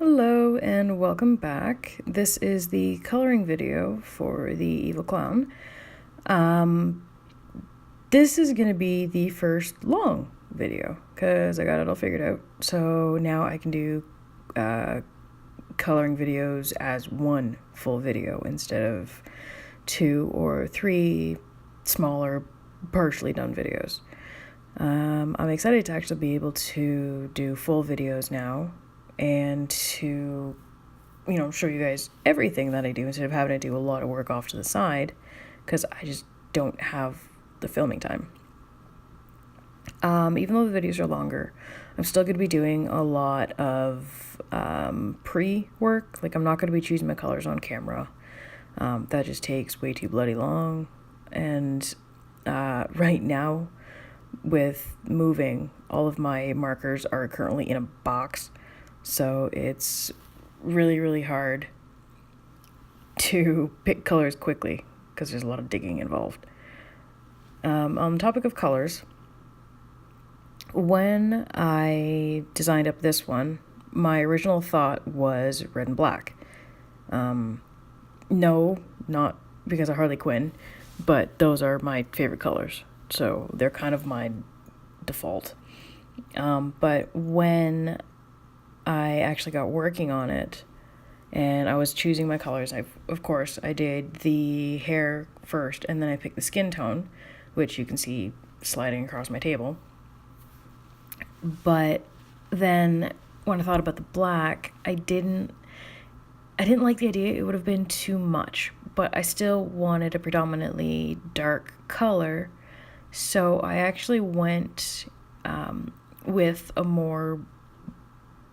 Hello and welcome back. This is the coloring video for the Evil Clown. This is going to be the first long video because I got it all figured out. So now I can do coloring videos as one full video instead of 2 or 3 smaller, partially done videos. I'm excited to actually be able to do full videos now and to, show you guys everything that I do instead of having to do a lot of work off to the side because I just don't have the filming time. Even though the videos are longer, I'm still going to be doing a lot of pre-work. Like, I'm not going to be choosing my colors on camera. That just takes way too bloody long. And right now, with moving, all of my markers are currently in a box. So it's really, really hard to pick colors quickly because there's a lot of digging involved. On the topic of colors, when I designed up this one, my original thought was red and black. No, not because of Harley Quinn, but those are my favorite colors. So they're kind of my default. But when I actually got working on it and I was choosing my colors, of course I did the hair first and then I picked the skin tone, which you can see sliding across my table. But then when I thought about the black, I didn't like the idea. It would have been too much, but I still wanted a predominantly dark color. So I actually went with a more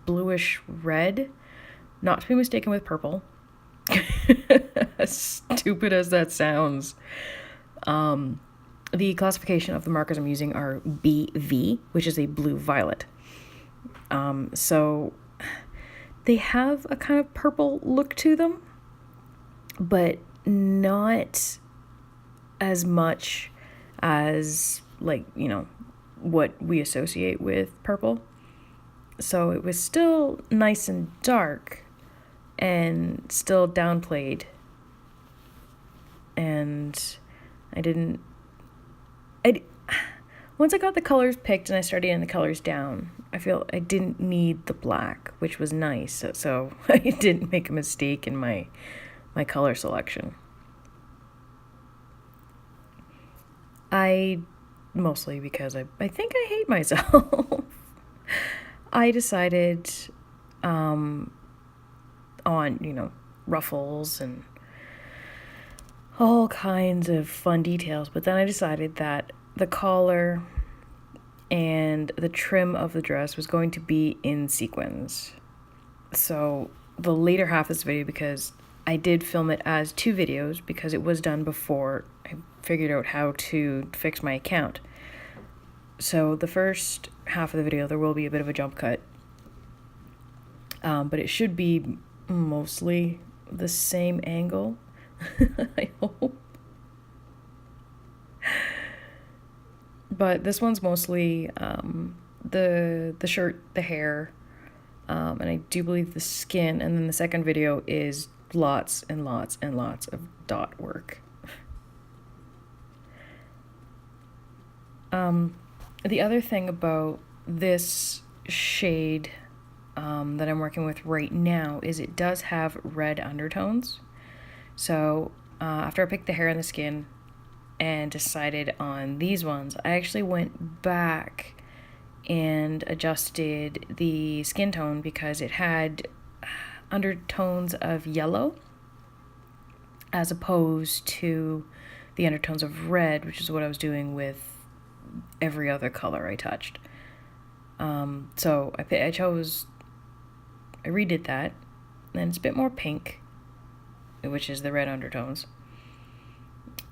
bluish red, not to be mistaken with purple. As stupid as that sounds. The classification of the markers I'm using are BV, which is a blue-violet. So they have a kind of purple look to them, but not as much as, what we associate with purple. So it was still nice and dark and still downplayed. And once I got the colors picked and I started getting the colors down, I feel I didn't need the black, which was nice. So I didn't make a mistake in my color selection. Mostly because I think I hate myself. I decided on, ruffles and all kinds of fun details, but then I decided that the collar and the trim of the dress was going to be in sequins. So the later half of this video, because I did film it as 2 videos because it was done before I figured out how to fix my account. So the first half of the video, there will be a bit of a jump cut. But it should be mostly the same angle, I hope. But this one's mostly the shirt, the hair, and I do believe the skin. And then the second video is lots and lots and lots of dot work. The other thing about this shade that I'm working with right now is it does have red undertones. So after I picked the hair and the skin and decided on these ones, I actually went back and adjusted the skin tone because it had undertones of yellow as opposed to the undertones of red, which is what I was doing with every other color I touched. So I redid that, and it's a bit more pink, which is the red undertones.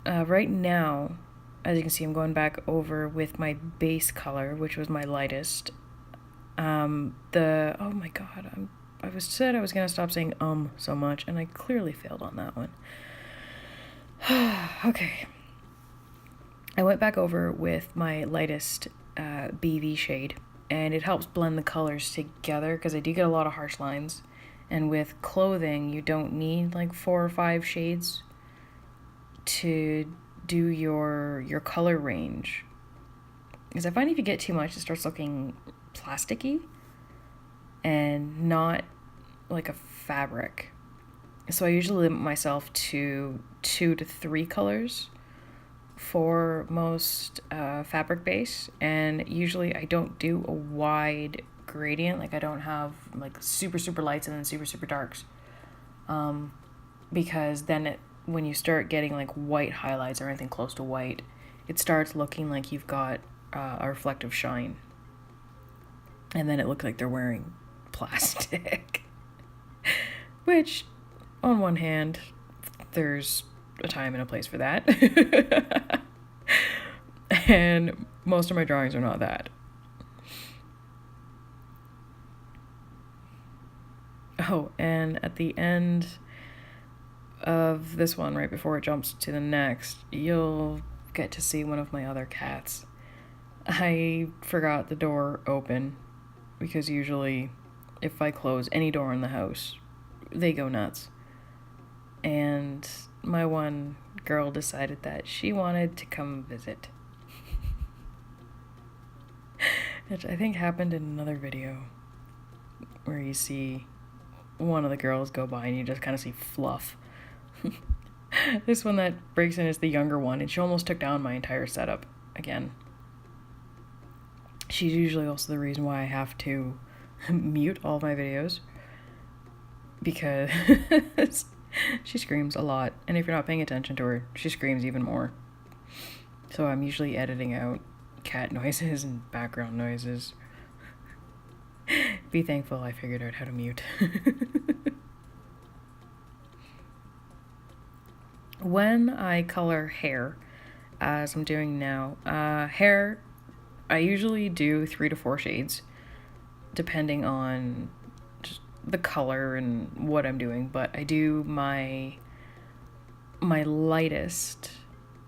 Right now, as you can see, I'm going back over with my base color, which was my lightest. Oh my god, I said I was gonna stop saying so much, and I clearly failed on that one. Okay. I went back over with my lightest BV shade, and it helps blend the colors together because I do get a lot of harsh lines And with clothing, you don't need like 4 or 5 shades to do your color range. Because I find if you get too much, it starts looking plasticky and not like a fabric. So I usually limit myself to 2 to 3 colors for most fabric base, and usually I don't do a wide gradient. Like I don't have like super lights and then super darks, because then when you start getting like white highlights or anything close to white, it starts looking like you've got a reflective shine, and then it looks like they're wearing plastic. Which, on one hand, there's a time and a place for that. And most of my drawings are not that. Oh, and at the end of this one, right before it jumps to the next, you'll get to see one of my other cats. I forgot the door open, because usually if I close any door in the house, they go nuts. And my one girl decided that she wanted to come visit. Which I think happened in another video, where you see one of the girls go by and you just kind of see fluff. This one that breaks in is the younger one, and she almost took down my entire setup again. She's usually also the reason why I have to mute all of my videos, because she screams a lot, and if you're not paying attention to her, she screams even more. So I'm usually editing out cat noises and background noises. Be thankful I figured out how to mute. When I color hair, as I'm doing now, hair, I usually do 3 to 4 shades, depending on just the color and what I'm doing. But I do my lightest,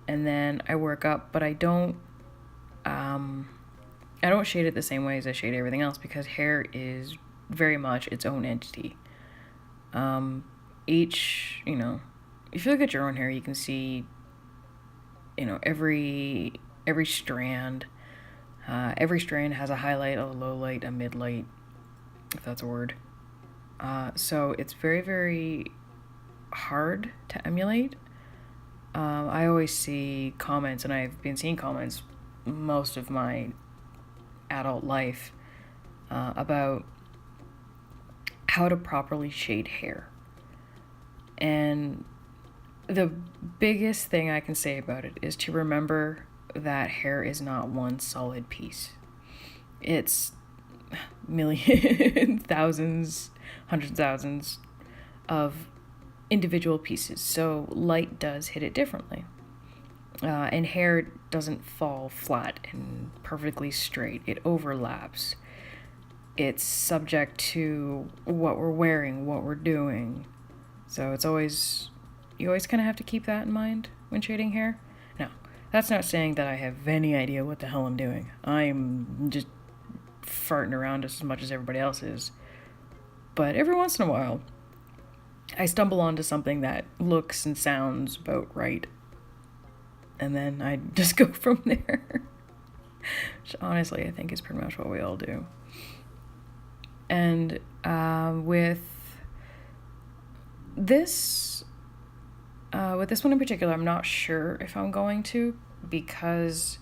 and then I work up. But I don't shade it the same way as I shade everything else, because hair is very much its own entity. Each, if you look at your own hair, you can see, every strand. Every strand has a highlight, a low light, a mid light, if that's a word. So it's very, very hard to emulate. I always see comments, and I've been seeing comments most of my adult life, about how to properly shade hair. And the biggest thing I can say about it is to remember that hair is not one solid piece. It's millions, thousands, hundreds of thousands of individual pieces. So light does hit it differently. And hair doesn't fall flat and perfectly straight. It overlaps. It's subject to what we're wearing, what we're doing. So you always kind of have to keep that in mind when shading hair. Now, that's not saying that I have any idea what the hell I'm doing. I'm just farting around just as much as everybody else is. But every once in a while, I stumble onto something that looks and sounds about right. And then I just go from there. Which honestly, I think is pretty much what we all do. And with this one in particular, I'm not sure if I'm going to, because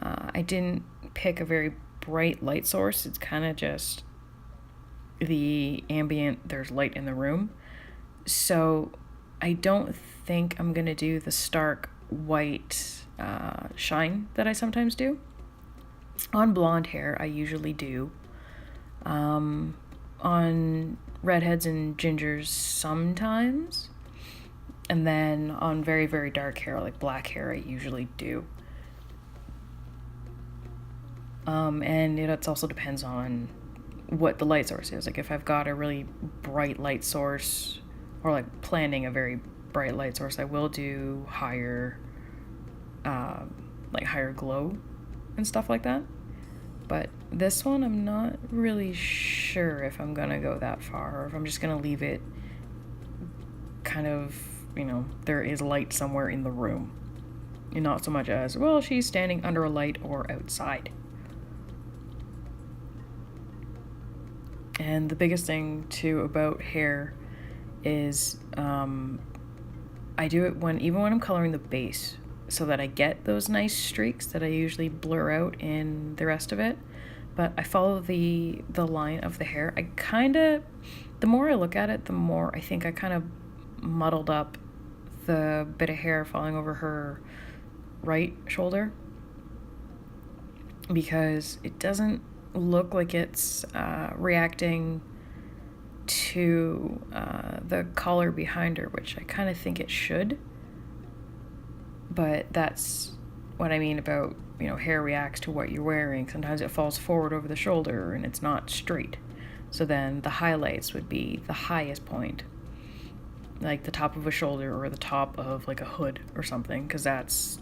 I didn't pick a very bright light source. It's kind of just the ambient, there's light in the room. So I don't think I'm going to do the stark white shine that I sometimes do. On blonde hair, I usually do. On redheads and gingers sometimes. And then on very, very dark hair, like black hair, I usually do. And it also depends on what the light source is. Like if I've got a really bright light source, or like planning a very bright light source, I will do higher glow and stuff like that. But This one, I'm not really sure if I'm gonna go that far or if I'm just gonna leave it kind of, there is light somewhere in the room. And not so much as, well, she's standing under a light or outside. And the biggest thing, too, about hair is I do it even when I'm coloring the base so that I get those nice streaks that I usually blur out in the rest of it. But I follow the line of the hair. The more I look at it, the more I think I kind of muddled up the bit of hair falling over her right shoulder, because it doesn't look like it's reacting to the collar behind her, which I kind of think it should. But that's what I mean about, hair reacts to what you're wearing. Sometimes it falls forward over the shoulder and it's not straight. So then the highlights would be the highest point, like the top of a shoulder or the top of like a hood or something, because that's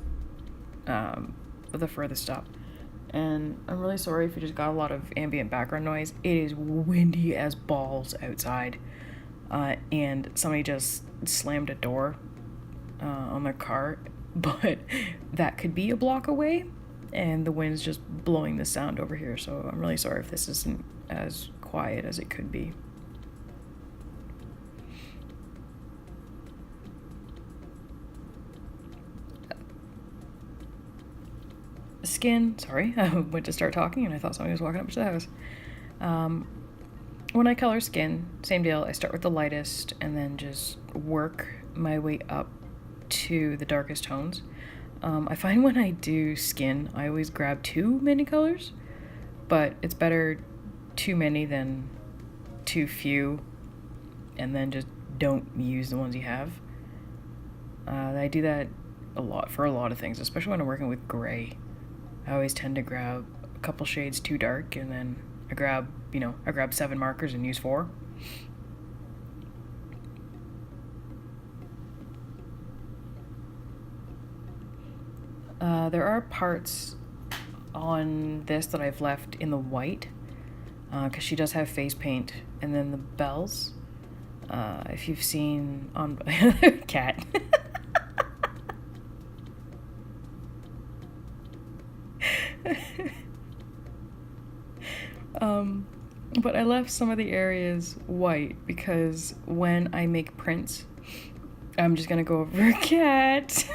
the furthest up. And I'm really sorry if you just got a lot of ambient background noise. It is windy as balls outside, and somebody just slammed a door on their car, but that could be a block away, and the wind's just blowing the sound over here, so I'm really sorry if this isn't as quiet as it could be. Skin, sorry, I went to start talking and I thought somebody was walking up to the house. When I color skin, same deal, I start with the lightest and then just work my way up to the darkest tones. I find when I do skin, I always grab too many colors, but it's better too many than too few, and then just don't use the ones you have. I do that a lot for a lot of things, especially when I'm working with gray. I always tend to grab a couple shades too dark, and then I grab 7 markers and use 4. There are parts on this that I've left in the white, because she does have face paint, and then the bells. If you've seen on cat. But I left some of the areas white because when I make prints, I'm just gonna go over cat.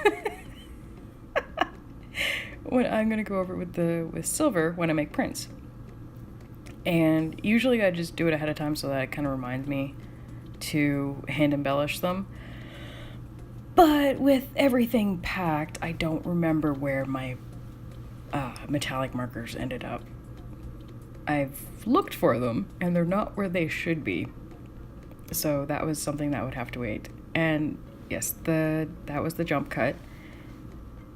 When I'm gonna go over with silver when I make prints, and usually I just do it ahead of time so that it kind of reminds me to hand embellish them. But with everything packed, I don't remember where my metallic markers ended up. I've looked for them, and they're not where they should be. So that was something that would have to wait. And yes, that was the jump cut.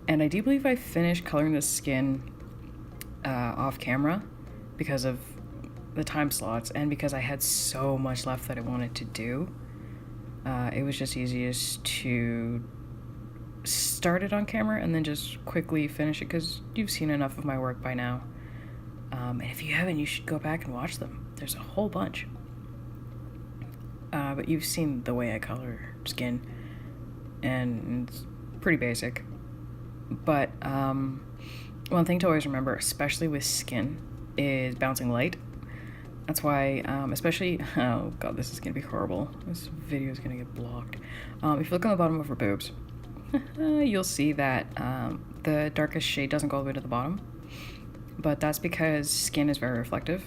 And I do believe I finished coloring the skin off camera because of the time slots and because I had so much left that I wanted to do. It was just easiest to start it on camera and then just quickly finish it because you've seen enough of my work by now. And if you haven't, you should go back and watch them. There's a whole bunch. But you've seen the way I color skin, and it's pretty basic. But one thing to always remember, especially with skin, is bouncing light. That's why, especially, oh god, this is going to be horrible. This video is going to get blocked. If you look on the bottom of her boobs, you'll see that the darkest shade doesn't go all the way to the bottom. But that's because skin is very reflective,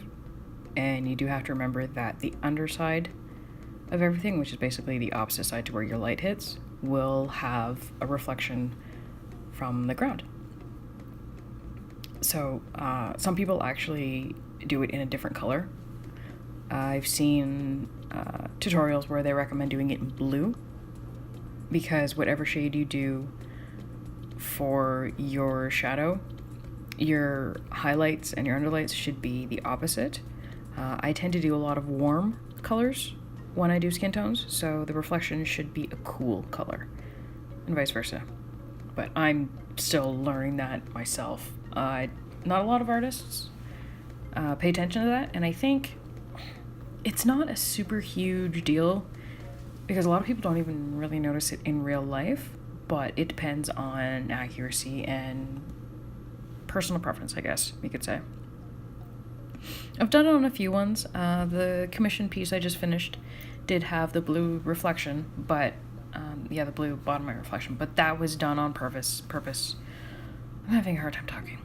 and you do have to remember that the underside of everything, which is basically the opposite side to where your light hits, will have a reflection from the ground. So some people actually do it in a different color. I've seen tutorials where they recommend doing it in blue, because whatever shade you do for your shadow, your highlights and your underlights should be the opposite. I tend to do a lot of warm colors when I do skin tones, so the reflection should be a cool color, and vice versa. But I'm still learning that myself. Not a lot of artists pay attention to that. And I think it's not a super huge deal because a lot of people don't even really notice it in real life, but it depends on accuracy and personal preference, I guess you could say. I've done it on a few ones. The commission piece I just finished did have the blue reflection, but the blue bottom eye reflection, but that was done on purpose. I'm having a hard time talking.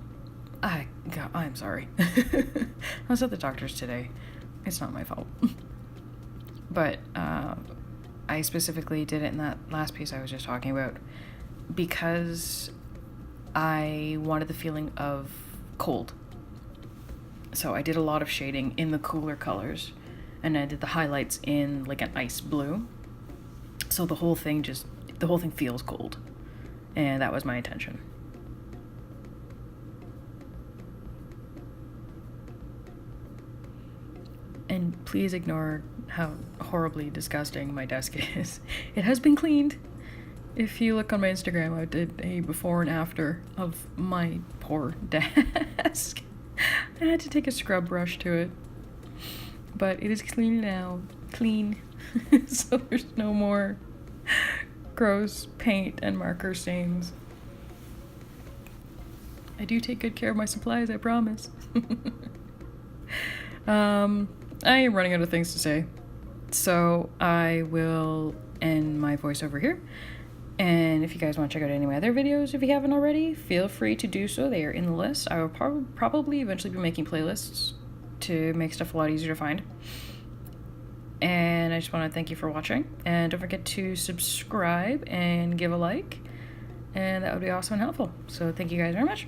I'm sorry. I was at the doctor's today. It's not my fault. But I specifically did it in that last piece I was just talking about because I wanted the feeling of cold. So I did a lot of shading in the cooler colors, and I did the highlights in like an ice blue. So the whole thing feels cold, and that was my intention. And please ignore how horribly disgusting my desk is. It has been cleaned. If you look on my Instagram, I did a before and after of my poor desk. I had to take a scrub brush to it. But it is clean now. Clean. So there's no more gross paint and marker stains. I do take good care of my supplies, I promise. I am running out of things to say, so I will end my voiceover here. And if you guys want to check out any of my other videos, if you haven't already, feel free to do so. They are in the list. I will probably eventually be making playlists to make stuff a lot easier to find. And I just want to thank you for watching. And don't forget to subscribe and give a like. And that would be awesome and helpful. So thank you guys very much.